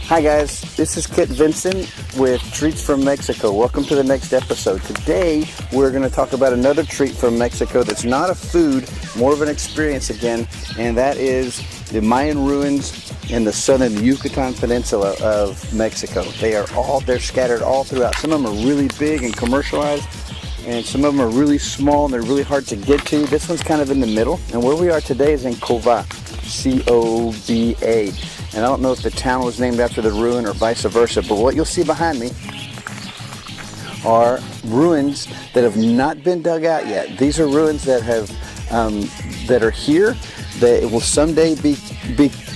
Hi guys, this is Kit Vincent with Treats from Mexico. Welcome to the next episode. Today we're going to talk about another treat from Mexico that's not a food, more of an experience again, and that is the Mayan ruins in the southern Yucatan Peninsula of Mexico. They're scattered all throughout. Some of them are really big and commercialized, and some of them are really small and they're really hard to get to. This one's kind of in the middle, and where we are today is in Coba, C-O-B-A. And I don't know if the town was named after the ruin or vice versa, but what you'll see behind me are ruins that have not been dug out yet. These are ruins that have that are here. That will someday be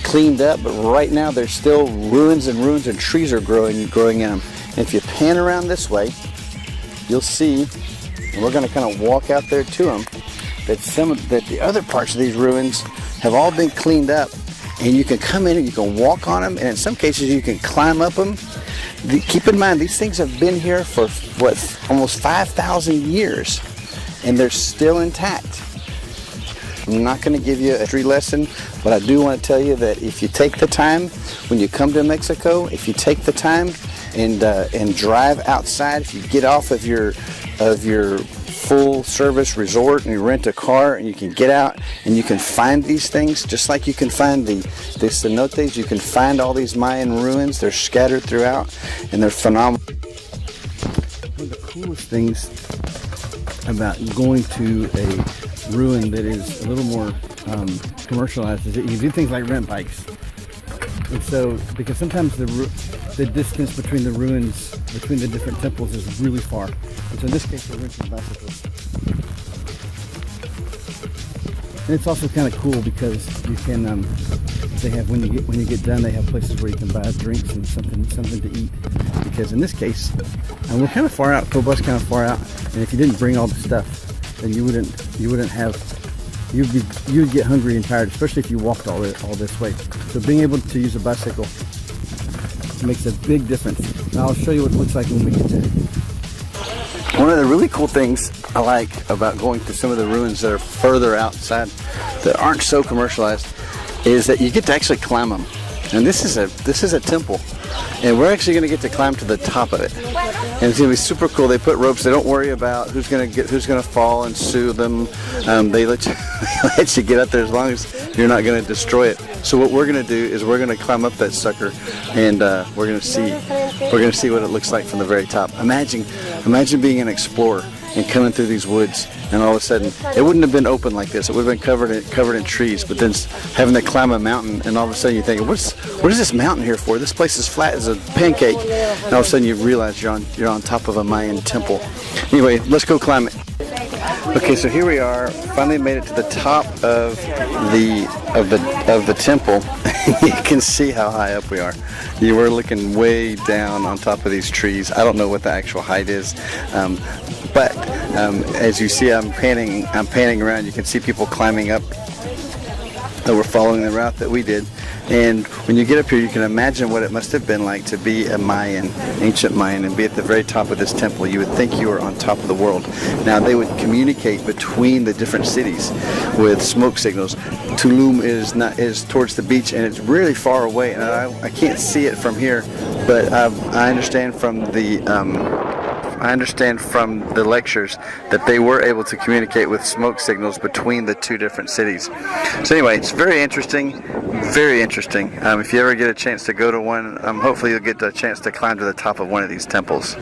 cleaned up, but right now there's still ruins and trees are growing in them. And if you pan around this way, you'll see, and we're going to kind of walk out there to them, that the other parts of these ruins have all been cleaned up. And you can come in and you can walk on them, and in some cases you can climb up them. Keep in mind, these things have been here for almost 5,000 years, and they're still intact. I'm not going to give you a history lesson, but I do want to tell you that if you take the time when you come to Mexico, if you take the time and drive outside, if you get off of your full service resort and you rent a car and you can get out and you can find these things, just like you can find the cenotes, you can find all these Mayan ruins. They're scattered throughout and they're phenomenal. One of the coolest things about going to a ruin that is a little more commercialized is that you can do things like rent bikes. And so, because sometimes the distance between the ruins, between the different temples, is really far. And so in this case, we're renting bicycles. And it's also kind of cool because you can, they have, when you get done, they have places where you can buy drinks and something to eat. Because in this case, and we're kind of far out, Coba's kind of far out, and if you didn't bring all the stuff, then you would get hungry and tired, especially if you walked all this way. So being able to use a bicycle makes a big difference. Now I'll show you what it looks like when we get there. One of the really cool things I like about going to some of the ruins that are further outside, that aren't so commercialized, is that you get to actually climb them. And this is a temple, and we're actually going to get to climb to the top of it. And it's going to be super cool. They put ropes. They don't worry about who's going to fall and sue them. They let you get up there as long as you're not going to destroy it. So what we're going to do is we're going to climb up that sucker, and we're going to see what it looks like from the very top. Imagine being an explorer and coming through these woods, and all of a sudden it wouldn't have been open like this. It would have been covered in trees. But then having to climb a mountain, and all of a sudden you think, what is this mountain here for? This place is flat as a pancake. And all of a sudden you realize you're on top of a Mayan temple. Anyway, let's go climb it. Okay, so here we are. Finally made it to the top of the temple. You can see how high up we are. You were looking way down on top of these trees. I don't know what the actual height is, but as you see, I'm panning around. You can see people climbing up that were following the route that we did. And when you get up here, you can imagine what it must have been like to be a ancient Mayan, and be at the very top of this temple. You would think you were on top of the world. Now, they would communicate between the different cities with smoke signals. Tulum is towards the beach, and it's really far away, and I can't see it from here, but I understand from the lectures that they were able to communicate with smoke signals between the two different cities. So anyway, it's very interesting, very interesting. If you ever get a chance to go to one, hopefully you'll get a chance to climb to the top of one of these temples.